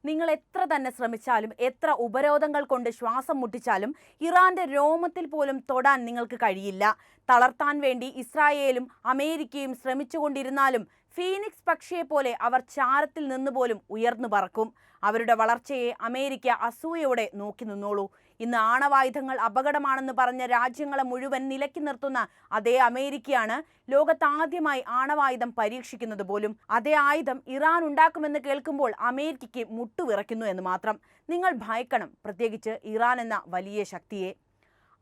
നിങ്ങൾ എത്ര തന്നെ ശ്രമിച്ചാലും എത്ര ഉപരോധങ്ങൾ കൊണ്ട് ശ്വാസം മുട്ടിച്ചാലും ഇറാന്റെ രോമത്തിൽ പോലും തൊടാൻ നിങ്ങൾക്ക് കഴിയില്ല. തളർത്താൻ വേണ്ടി ഇസ്രായേലും അമേരിക്കയും ശ്രമിച്ചുകൊണ്ടിരുന്നാലും ഫീനിക്സ് പക്ഷിയെപ്പോലെ അവർ ചാരത്തിൽ നിന്നുപോലും ഉയർന്നു പറക്കും. അവരുടെ വളർച്ചയെ അമേരിക്ക അസൂയയോടെ നോക്കി നിന്നോളൂ. ഇന്ന് ആണവായുധങ്ങൾ അപകടമാണെന്ന് പറഞ്ഞ രാജ്യങ്ങളെ മുഴുവൻ നിലയ്ക്ക് നിർത്തുന്ന അതേ അമേരിക്കയാണ് ലോകത്താദ്യമായി ആണവായുധം പരീക്ഷിക്കുന്നത് പോലും. അതേ ആയുധം ഇറാൻ ഉണ്ടാക്കുമെന്ന് കേൾക്കുമ്പോൾ അമേരിക്കയ്ക്ക് മുട്ടുവിറയ്ക്കുന്നു എന്ന് മാത്രം. നിങ്ങൾ ഭയക്കണം, പ്രത്യേകിച്ച് ഇറാൻ എന്ന വലിയ ശക്തിയെ.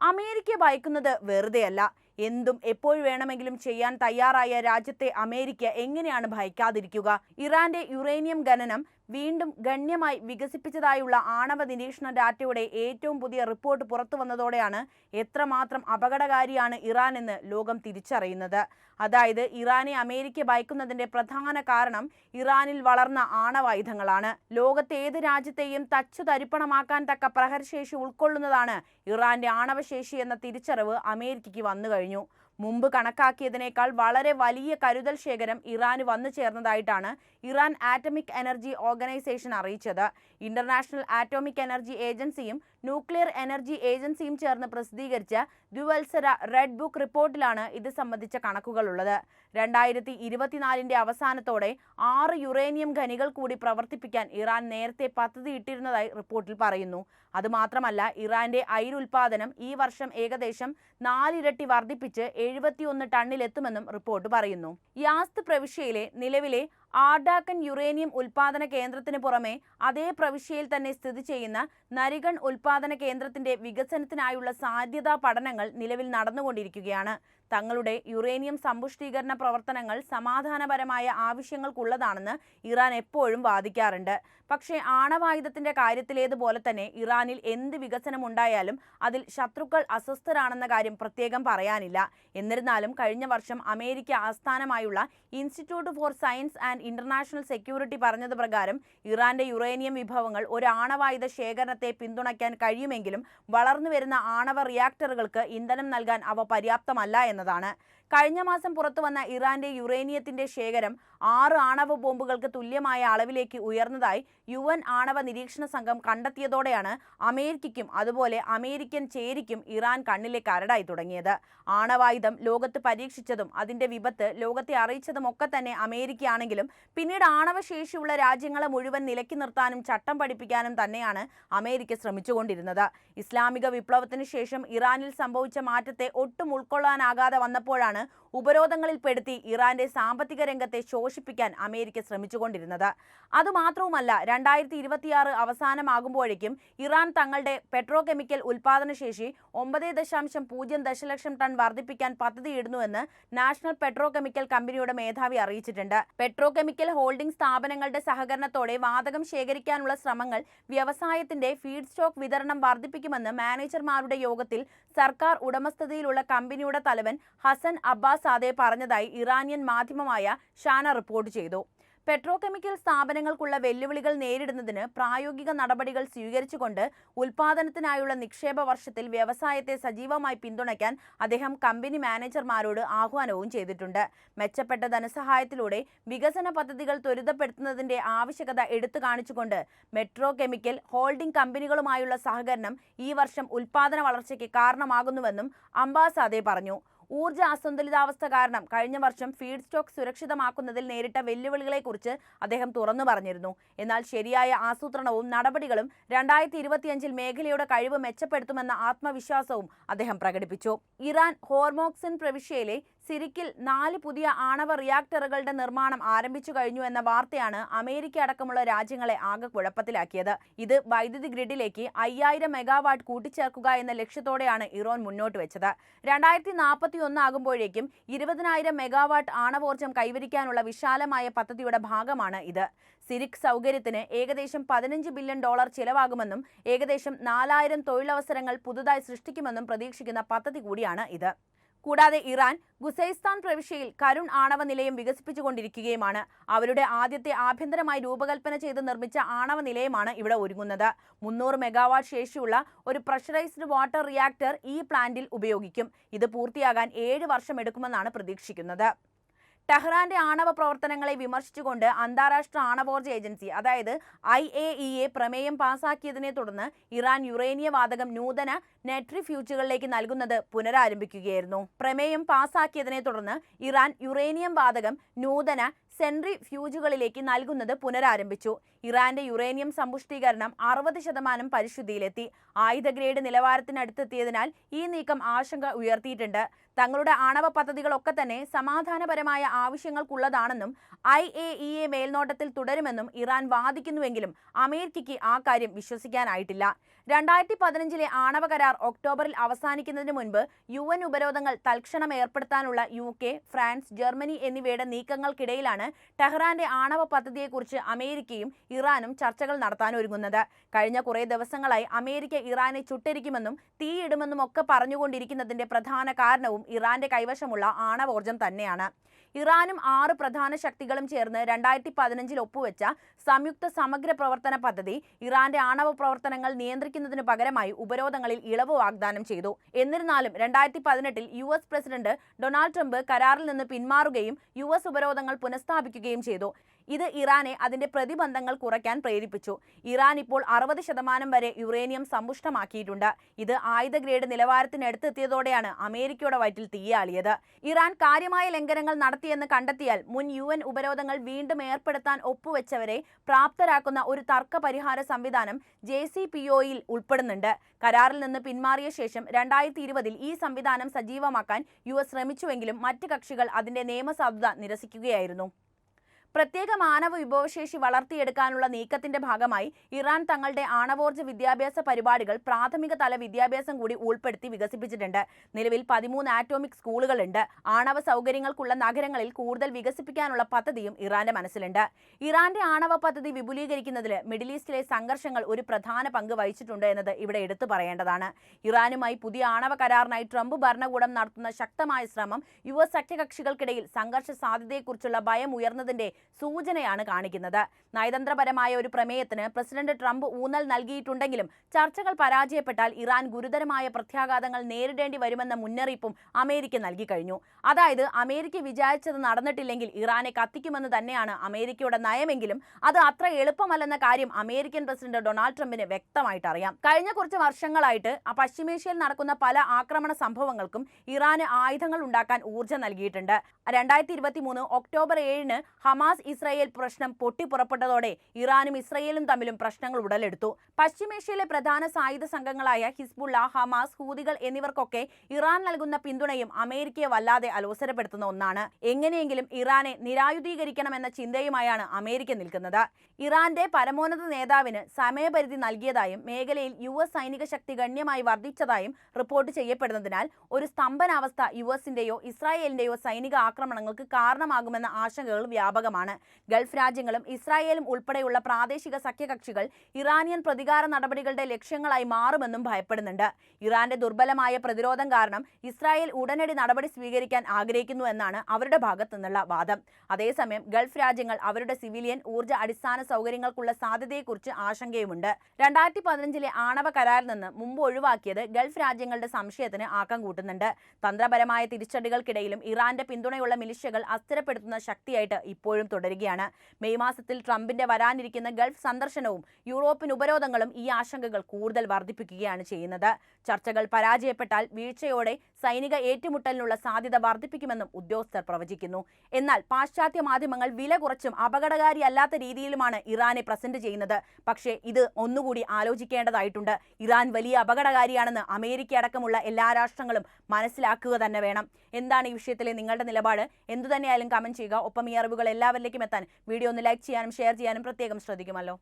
അമേരിക്ക ഭയക്കുന്നത് വെറുതെയല്ല. എന്തും എപ്പോൾ വേണമെങ്കിലും ചെയ്യാൻ തയ്യാറായ രാജ്യത്തെ അമേരിക്ക എങ്ങനെയാണ് ഭയക്കാതിരിക്കുക? ഇറാന്റെ യുറേനിയം ഖനനം വീണ്ടും ഗണ്യമായി വികസിപ്പിച്ചതായുള്ള ആണവ നിരീക്ഷണ ഡാറ്റയുടെ ഏറ്റവും പുതിയ റിപ്പോർട്ട് പുറത്തു വന്നതോടെയാണ് എത്രമാത്രം അപകടകാരിയാണ് ഇറാൻ എന്ന് ലോകം തിരിച്ചറിയുന്നത്. അതായത് ഇറാനെ അമേരിക്ക ഭയക്കുന്നതിന്റെ പ്രധാന കാരണം ഇറാനിൽ വളർന്ന ആണവായുധങ്ങളാണ്. ലോകത്തെ ഏത് രാജ്യത്തെയും തച്ചു തരിപ്പണമാക്കാൻ തക്ക പ്രഹരശേഷി ഉൾക്കൊള്ളുന്നതാണ് ഇറാന്റെ ആണവശേഷി എന്ന തിരിച്ചറിവ് അമേരിക്കയ്ക്ക് വന്നു കഴിഞ്ഞു. മുമ്പ് കണക്കാക്കിയതിനേക്കാൾ വളരെ വലിയ കരുതൽ ശേഖരം ഇറാന് വന്നു ചേർന്നതായിട്ടാണ് ഇറാൻ ആറ്റമിക് എനർജി ഓർഗനൈസേഷൻ അറിയിച്ചത്. ഇന്റർനാഷണൽ ആറ്റോമിക് എനർജി ഏജൻസിയും ന്യൂക്ലിയർ എനർജി ഏജൻസിയും ചേർന്ന് പ്രസിദ്ധീകരിച്ച ദ്വിവത്സര റെഡ് ബുക്ക് റിപ്പോർട്ടിലാണ് ഇത് സംബന്ധിച്ച കണക്കുകളുള്ളത്. 2024 അവസാനത്തോടെ 6 യുറേനിയം ഖനികൾ കൂടി പ്രവർത്തിപ്പിക്കാൻ ഇറാൻ നേരത്തെ പദ്ധതിയിട്ടിരുന്നതായി റിപ്പോർട്ടിൽ പറയുന്നു. അതുമാത്രമല്ല, ഇറാന്റെ അയിര് ഉൽപാദനം ഈ വർഷം ഏകദേശം 4 ഇരട്ടി വർദ്ധിപ്പിച്ച് 71 ടണ്ണിലെത്തുമെന്നും റിപ്പോർട്ട് പറയുന്നു. യാസ്ത് പ്രവിശ്യയിലെ നിലവിലെ ആർഡാക്കൻ യുറേനിയം ഉൽപാദന കേന്ദ്രത്തിന് പുറമെ അതേ പ്രവിശ്യയിൽ തന്നെ സ്ഥിതി ചെയ്യുന്ന നരിഗൺ ഉൽപാദന കേന്ദ്രത്തിന്റെ വികസനത്തിനായുള്ള സാധ്യതാ പഠനങ്ങൾ നിലവിൽ നടന്നുകൊണ്ടിരിക്കുകയാണ്. തങ്ങളുടെ യുറേനിയം സമ്പുഷ്ടീകരണ പ്രവർത്തനങ്ങൾ സമാധാനപരമായ ആവശ്യങ്ങൾക്കുള്ളതാണെന്ന് ഇറാൻ എപ്പോഴും വാദിക്കാറുണ്ട്. പക്ഷേ ആണവായുധത്തിന്റെ കാര്യത്തിലേതുപോലെ തന്നെ ഇറാനിൽ എന്ത് വികസനം ഉണ്ടായാലും അതിൽ ശത്രുക്കൾ അസ്വസ്ഥരാണെന്ന കാര്യം പ്രത്യേകം പറയാനില്ല. എന്നിരുന്നാലും കഴിഞ്ഞ വർഷം അമേരിക്ക ആസ്ഥാനമായുള്ള institute for science and international security പറഞ്ഞത് പ്രകാരം ഇറാന്റെ യുറേനിയം വിഭവങ്ങൾ ഒരു ആണവായുധ ശേഖരണത്തെ പിന്തുണയ്ക്കാൻ കഴിയുമെങ്കിലും വളർന്നുവരുന്ന ആണവ റിയാക്ടറുകൾക്ക് ഇന്ധനം നൽകാൻ അവ പര്യാപ്തമല്ല എന്നതാണ്. കഴിഞ്ഞ മാസം പുറത്തുവന്ന ഇറാന്റെ യുറേനിയത്തിന്റെ ശേഖരം 6 ആണവ ബോംബുകൾക്ക് തുല്യമായ അളവിലേക്ക് ഉയർന്നതായി UN ആണവ നിരീക്ഷണ സംഘം കണ്ടെത്തിയതോടെയാണ് അമേരിക്കയ്ക്കും അതുപോലെ അമേരിക്കൻ ചേരിക്കും ഇറാൻ കണ്ണിലെ കരടായി തുടങ്ങിയത്. ആണവായുധം ലോകത്ത് പരീക്ഷിച്ചതും അതിന്റെ വിപത്ത് ലോകത്തെ അറിയിച്ചതും ഒക്കെ തന്നെ അമേരിക്കയാണെങ്കിലും പിന്നീട് ആണവശേഷിയുള്ള രാജ്യങ്ങളെ മുഴുവൻ നിലയ്ക്ക് നിർത്താനും ചട്ടം പഠിപ്പിക്കാനും തന്നെയാണ് അമേരിക്ക ശ്രമിച്ചുകൊണ്ടിരുന്നത്. ഇസ്ലാമിക വിപ്ലവത്തിന് ശേഷം ഇറാനിൽ സംഭവിച്ച മാറ്റത്തെ ഒട്ടും ഉൾക്കൊള്ളാനാകാതെ വന്നപ്പോഴാണ് ഉപരോധങ്ങളിൽപ്പെടുത്തി ഇറാന്റെ സാമ്പത്തിക രംഗത്തെ ശോഷിപ്പിക്കാൻ അമേരിക്ക ശ്രമിച്ചുകൊണ്ടിരുന്നത്. അതുമാത്രവുമല്ല, 2026 അവസാനമാകുമ്പോഴേക്കും ഇറാൻ തങ്ങളുടെ പെട്രോ കെമിക്കൽ ഉൽപാദനശേഷി 9.0 ദശലക്ഷം ടൺ വർദ്ധിപ്പിക്കാൻ പദ്ധതിയിടുന്നുവെന്ന് നാഷണൽ പെട്രോ കെമിക്കൽ കമ്പനിയുടെ മേധാവി അറിയിച്ചിട്ടുണ്ട്. പെട്രോ കെമിക്കൽ ഹോൾഡിംഗ് സ്ഥാപനങ്ങളുടെ സഹകരണത്തോടെ വാതകം ശേഖരിക്കാനുള്ള ശ്രമങ്ങൾ വ്യവസായത്തിന്റെ ഫീഡ് സ്റ്റോക്ക് വിതരണം വർദ്ധിപ്പിക്കുമെന്ന് മാനേജർമാരുടെ യോഗത്തിൽ സർക്കാർ ഉടമസ്ഥതയിലുള്ള കമ്പനിയുടെ തലവൻ ഹസൻ അബ്ബാസാദെ പറഞ്ഞതായി ഇറാനിയൻ മാധ്യമമായ ഷാന റിപ്പോർട്ട് ചെയ്തു. പെട്രോ കെമിക്കൽ സ്ഥാപനങ്ങൾക്കുള്ള വെല്ലുവിളികൾ നേരിടുന്നതിന് പ്രായോഗിക നടപടികൾ സ്വീകരിച്ചുകൊണ്ട് ഉൽപാദനത്തിനായുള്ള നിക്ഷേപ വർഷത്തിൽ വ്യവസായത്തെ സജീവമായി പിന്തുണയ്ക്കാൻ അദ്ദേഹം കമ്പനി മാനേജർമാരോട് ആഹ്വാനവും ചെയ്തിട്ടുണ്ട്. മെച്ചപ്പെട്ട ധനസഹായത്തിലൂടെ വികസന പദ്ധതികൾ ത്വരിതപ്പെടുത്തുന്നതിന്റെ ആവശ്യകത എടുത്തു കാണിച്ചുകൊണ്ട് പെട്രോ കെമിക്കൽ ഹോൾഡിംഗ് കമ്പനികളുമായുള്ള സഹകരണം ഈ വർഷം ഉൽപാദന വളർച്ചയ്ക്ക് കാരണമാകുന്നുവെന്നും അബ്ബാസാദെ പറഞ്ഞു. ഊർജ്ജ അസന്തുലിതാവസ്ഥ കാരണം കഴിഞ്ഞ വർഷം ഫീഡ് സ്റ്റോക്ക് സുരക്ഷിതമാക്കുന്നതിൽ നേരിട്ട വെല്ലുവിളികളെക്കുറിച്ച് അദ്ദേഹം തുറന്നു പറഞ്ഞിരുന്നു. എന്നാൽ ശരിയായ ആസൂത്രണവും നടപടികളും 2025 മേഖലയുടെ കഴിവ് മെച്ചപ്പെടുത്തുമെന്ന ആത്മവിശ്വാസവും അദ്ദേഹം പ്രകടിപ്പിച്ചു. ഇറാൻ ഹോർമോക്സിൻ പ്രവിശ്യയിലെ സിരിക്കിൽ 4 പുതിയ ആണവ റിയാക്ടറുകളുടെ നിർമ്മാണം ആരംഭിച്ചു കഴിഞ്ഞു എന്ന വാർത്തയാണ് അമേരിക്ക അടക്കമുള്ള രാജ്യങ്ങളെ ആകെ കുഴപ്പത്തിലാക്കിയത്. ഇത് വൈദ്യുതി ഗ്രിഡിലേക്ക് 5000 മെഗാവാട്ട് കൂട്ടിച്ചേർക്കുക എന്ന ലക്ഷ്യത്തോടെയാണ് ഇറാൻ മുന്നോട്ട് വെച്ചത്. 2041 ആകുമ്പോഴേക്കും 20,000 മെഗാവാട്ട് ആണവോർജ്ജം കൈവരിക്കാനുള്ള വിശാലമായ പദ്ധതിയുടെ ഭാഗമാണ് ഇത്. സിരിക് സൗകര്യത്തിന് ഏകദേശം $15 ബില്യൺ ചിലവാകുമെന്നും ഏകദേശം 4000 തൊഴിലവസരങ്ങൾ പുതുതായി സൃഷ്ടിക്കുമെന്നും പ്രതീക്ഷിക്കുന്ന പദ്ധതി കൂടിയാണ് ഇത്. കൂടാതെ ഇറാൻ ഖുസൈസ്ഥാൻ പ്രവിശ്യയിൽ കരുൺ ആണവ നിലയം വികസിപ്പിച്ചുകൊണ്ടിരിക്കുകയുമാണ്. അവരുടെ ആദ്യത്തെ ആഭ്യന്തരമായി രൂപകൽപ്പന ചെയ്ത് നിർമ്മിച്ച ആണവ നിലയമാണ് ഇവിടെ ഒരുങ്ങുന്നത്. 300 മെഗാവാട്ട് ശേഷിയുള്ള ഒരു പ്രഷറൈസ്ഡ് വാട്ടർ റിയാക്ടർ ഈ പ്ലാന്റിൽ ഉപയോഗിക്കും. ഇത് പൂർത്തിയാകാൻ 7 വർഷം എടുക്കുമെന്നാണ് പ്രതീക്ഷിക്കുന്നത്. ടെഹ്റാന്റെ ആണവ പ്രവർത്തനങ്ങളെ വിമർശിച്ചുകൊണ്ട് അന്താരാഷ്ട്ര ആണവോർജ്ജ ഏജൻസി അതായത് IAEA പ്രമേയം പാസാക്കിയതിനെ തുടർന്ന് ഇറാൻ യുറേനിയ വാതകം നൂതന നെട്രിഫ്യൂജുകളിലേക്ക് നൽകുന്നത് പുനരാരംഭിക്കുകയായിരുന്നു. പ്രമേയം പാസാക്കിയതിനെ തുടർന്ന് ഇറാൻ യുറേനിയം വാതകം നൂതന സെൻട്രിഫ്യൂജുകളിലേക്ക് നൽകുന്നത് പുനരാരംഭിച്ചു. ഇറാന്റെ യുറേനിയം സമ്പുഷ്ടീകരണം 60% പരിശുദ്ധിയിലെത്തി. ആയുധ ഗ്രേഡ് നിലവാരത്തിനടുത്തെത്തിയതിനാൽ ഈ നീക്കം ആശങ്ക ഉയർത്തിയിട്ടുണ്ട്. തങ്ങളുടെ ആണവ പദ്ധതികളൊക്കെ തന്നെ സമാധാനപരമായ ആവശ്യങ്ങൾക്കുള്ളതാണെന്നും IAEA മേൽനോട്ടത്തിൽ തുടരുമെന്നും ഇറാൻ വാദിക്കുന്നുവെങ്കിലും അമേരിക്കയ്ക്ക് ആ കാര്യം വിശ്വസിക്കാനായിട്ടില്ല. 2015 ആണവ കരാർ ഒക്ടോബറിൽ അവസാനിക്കുന്നതിന് മുൻപ് UN ഉപരോധങ്ങൾ തൽക്ഷണം ഏർപ്പെടുത്താനുള്ള UK, ഫ്രാൻസ്, ജർമ്മനി എന്നിവയുടെ നീക്കങ്ങൾക്കിടയിലാണ് ടെഹ്റാന്റെ ആണവ പദ്ധതിയെക്കുറിച്ച് അമേരിക്കയും ഇറാനും ചർച്ചകൾ നടത്താനൊരുങ്ങുന്നത്. കഴിഞ്ഞ കുറേ ദിവസങ്ങളായി അമേരിക്ക ഇറാനെ ചുട്ടരിക്കുമെന്നും തീയിടുമെന്നും ഒക്കെ പറഞ്ഞുകൊണ്ടിരിക്കുന്നതിന്റെ പ്രധാന കാരണവും ഇറാന്റെ കൈവശമുള്ള ആണവോർജ്ജം തന്നെയാണ്. ഇറാനും 6 പ്രധാന ശക്തികളും ചേർന്ന് 2015 ഒപ്പുവെച്ച സംയുക്ത സമഗ്ര പ്രവർത്തന പദ്ധതി ഇറാന്റെ ആണവ പ്രവർത്തനങ്ങൾ നിയന്ത്രിക്കുന്നതിന് പകരമായി ഉപരോധങ്ങളിൽ ഇളവ് വാഗ്ദാനം ചെയ്തു. എന്നിരുന്നാലും 2018 US പ്രസിഡന്റ് ഡൊണാൾഡ് ട്രംപ് കരാറിൽ നിന്ന് പിന്മാറുകയും US ഉപരോധങ്ങൾ പുനഃസ്ഥാപിക്കുകയും ചെയ്തു. ഇത് ഇറാനെ അതിന്റെ പ്രതിബന്ധങ്ങൾ കുറയ്ക്കാൻ പ്രേരിപ്പിച്ചു. ഇറാൻ ഇപ്പോൾ 60% വരെ യുറേനിയം സമ്പുഷ്ടമാക്കിയിട്ടുണ്ട്. ഇത് ആയുധ ഗ്രേഡ് നിലവാരത്തിനടുത്തെത്തിയതോടെയാണ് അമേരിക്കയുടെ വയറ്റിൽ തീയാളിയത്. ഇറാൻ കാര്യമായ ലംഘനങ്ങൾ നടത്തിയെന്ന് കണ്ടെത്തിയാൽ മുൻ UN ഉപരോധങ്ങൾ വീണ്ടും ഏർപ്പെടുത്താൻ ഒപ്പുവെച്ചവരെ പ്രാപ്തരാക്കുന്ന ഒരു തർക്ക പരിഹാര സംവിധാനം JCPOയിൽ ഉൾപ്പെടുന്നുണ്ട്. കരാറിൽ നിന്ന് പിന്മാറിയ ശേഷം 2020 ഈ സംവിധാനം സജീവമാക്കാൻ US ശ്രമിച്ചുവെങ്കിലും മറ്റ് കക്ഷികൾ അതിന്റെ നിയമസാധുത നിരസിക്കുകയായിരുന്നു. പ്രത്യേക മാനവ വിഭവശേഷി വളർത്തിയെടുക്കാനുള്ള നീക്കത്തിന്റെ ഭാഗമായി ഇറാൻ തങ്ങളുടെ ആണവോർജ്ജ വിദ്യാഭ്യാസ പരിപാടികൾ പ്രാഥമിക തല വിദ്യാഭ്യാസം കൂടി ഉൾപ്പെടുത്തി വികസിപ്പിച്ചിട്ടുണ്ട്. നിലവിൽ 13 ആറ്റോമിക് സ്കൂളുകളുണ്ട്. ആണവ സൗകര്യങ്ങൾക്കുള്ള നഗരങ്ങളിൽ കൂടുതൽ വികസിപ്പിക്കാനുള്ള പദ്ധതിയും ഇറാന്റെ മനസ്സിലുണ്ട്. ഇറാന്റെ ആണവ പദ്ധതി വിപുലീകരിക്കുന്നതിൽ മിഡിൽ ഈസ്റ്റിലെ സംഘർഷങ്ങൾ ഒരു പ്രധാന പങ്ക് വഹിച്ചിട്ടുണ്ട് എന്നത് ഇവിടെ എടുത്തു പറയേണ്ടതാണ്. ഇറാനുമായി പുതിയ ആണവ കരാറിനായി ട്രംപ് ഭരണകൂടം നടത്തുന്ന ശക്തമായ ശ്രമം US സഖ്യകക്ഷികൾക്കിടയിൽ സംഘർഷ സാധ്യതയെക്കുറിച്ചുള്ള ഭയം ഉയർന്നതിന്റെ സൂചനയാണ് കാണിക്കുന്നത്. നയതന്ത്രപരമായ ഒരു പ്രമേയത്തിന് പ്രസിഡന്റ് ട്രംപ് ഊന്നൽ നൽകിയിട്ടുണ്ടെങ്കിലും ചർച്ചകൾ പരാജയപ്പെട്ടാൽ ഇറാൻ ഗുരുതരമായ പ്രത്യാഘാതങ്ങൾ നേരിടേണ്ടി വരുമെന്ന മുന്നറിയിപ്പും അമേരിക്ക നൽകി കഴിഞ്ഞു. അതായത് അമേരിക്ക വിചാരിച്ചത് നടന്നിട്ടില്ലെങ്കിൽ ഇറാനെ കത്തിക്കുമെന്ന് തന്നെയാണ് അമേരിക്കയുടെ നയമെങ്കിലും അത് അത്ര എളുപ്പമല്ലെന്ന കാര്യം അമേരിക്കൻ പ്രസിഡന്റ് ഡൊണാൾഡ് ട്രംപിന് വ്യക്തമായിട്ട് അറിയാം. കഴിഞ്ഞ കുറച്ച് വർഷങ്ങളായിട്ട് പശ്ചിമേഷ്യയിൽ നടക്കുന്ന പല ആക്രമണ സംഭവങ്ങൾക്കും ഇറാന് ആയുധങ്ങൾ ഉണ്ടാക്കാൻ ഊർജ്ജം നൽകിയിട്ടുണ്ട്. 2023 ഒക്ടോബർ 7 ഹമാസ് ഇസ്രായേൽ പ്രശ്നം പൊട്ടിപ്പുറപ്പെട്ടതോടെ ഇറാനും ഇസ്രായേലും തമ്മിലും പ്രശ്നങ്ങൾ ഉടലെടുത്തു. പശ്ചിമേഷ്യയിലെ പ്രധാന സായുധ സംഘങ്ങളായ ഹിസ്ബുള്ള, ഹമാസ്, ഹൂതികൾ എന്നിവർക്കൊക്കെ ഇറാൻ നൽകുന്ന പിന്തുണയും അമേരിക്കയെ വല്ലാതെ അലോസരപ്പെടുത്തുന്ന ഒന്നാണ്. എങ്ങനെയെങ്കിലും ഇറാനെ നിരായുധീകരിക്കണമെന്ന ചിന്തയുമായാണ് അമേരിക്ക നിൽക്കുന്നത്. ഇറാന്റെ പരമോന്നത നേതാവിന് സമയപരിധി നൽകിയതായും മേഖലയിൽ US സൈനിക ശക്തി ഗണ്യമായി വർദ്ധിച്ചതായും റിപ്പോർട്ട് ചെയ്യപ്പെടുന്നതിനാൽ ഒരു സ്തംഭനാവസ്ഥ USന്റെയോ ഇസ്രായേലിന്റെയോ സൈനിക ആക്രമണങ്ങൾക്ക് കാരണമാകുമെന്ന ആശങ്കകൾ വ്യാപകമാണ്. ഗൾഫ് രാജ്യങ്ങളും ഇസ്രായേലും ഉൾപ്പെടെയുള്ള പ്രാദേശിക സഖ്യകക്ഷികൾ ഇറാനിയൻ പ്രതികാര നടപടികളുടെ ലക്ഷ്യങ്ങളായി മാറുമെന്നും ഭയപ്പെടുന്നുണ്ട്. ഇറാന്റെ ദുർബലമായ പ്രതിരോധം കാരണം ഇസ്രായേൽ ഉടനടി നടപടി സ്വീകരിക്കാൻ ആഗ്രഹിക്കുന്നു എന്നാണ് അവരുടെ ഭാഗത്തു നിന്നുള്ള വാദം. അതേസമയം ഗൾഫ് രാജ്യങ്ങൾ അവരുടെ സിവിലിയൻ ഊർജ്ജ അടിസ്ഥാന സൗകര്യങ്ങൾക്കുള്ള സാധ്യതയെക്കുറിച്ച് ആശങ്കയുമുണ്ട്. 2015 ആണവ കരാറിൽ നിന്ന് മുമ്പ് ഒഴിവാക്കിയത് ഗൾഫ് രാജ്യങ്ങളുടെ സംശയത്തിന് ആക്കം കൂട്ടുന്നുണ്ട്. തന്ത്രപരമായ തിരിച്ചടികൾക്കിടയിലും ഇറാന്റെ പിന്തുണയുള്ള മിലിഷ്യകൾ അസ്ഥിരപ്പെടുത്തുന്ന ശക്തിയായിട്ട് ഇപ്പോഴും തുടരുകയാണ്. മെയ് മാസത്തിൽ ട്രംപിന്റെ വരാനിരിക്കുന്ന ഗൾഫ് സന്ദർശനവും യൂറോപ്യൻ ഉപരോധങ്ങളും ഈ ആശങ്കകൾ കൂടുതൽ വർദ്ധിപ്പിക്കുകയാണ് ചെയ്യുന്നത്. ചർച്ചകൾ പരാജയപ്പെട്ടാൽ വീഴ്ചയോടെ സൈനിക ഏറ്റുമുട്ടലിനുള്ള സാധ്യത വർദ്ധിപ്പിക്കുമെന്നും ഉദ്യോഗസ്ഥർ പ്രവചിക്കുന്നു. എന്നാൽ പാശ്ചാത്യ മാധ്യമങ്ങൾ വില കുറച്ചും അപകടകാരിയല്ലാത്ത രീതിയിലുമാണ് ഇറാനെ പ്രസന്റ് ചെയ്യുന്നത്. പക്ഷേ ഇത് ഒന്നുകൂടി ആലോചിക്കേണ്ടതായിട്ടുണ്ട്. ഇറാൻ വലിയ അപകടകാരിയാണെന്ന് അമേരിക്ക അടക്കമുള്ള എല്ലാ രാഷ്ട്രങ്ങളും മനസ്സിലാക്കുക തന്നെ വേണം. എന്താണ് ഈ വിഷയത്തിലെ നിങ്ങളുടെ നിലപാട്? എന്തുതന്നെയായാലും കമന്റ് ചെയ്യുക. ഒപ്പം ഈ അറിവുകൾ എല്ലാവരിലേക്കും എത്താൻ വീഡിയോ ഒന്ന് ലൈക്ക് ചെയ്യാനും ഷെയർ ചെയ്യാനും പ്രത്യേകം ശ്രദ്ധിക്കുമല്ലോ.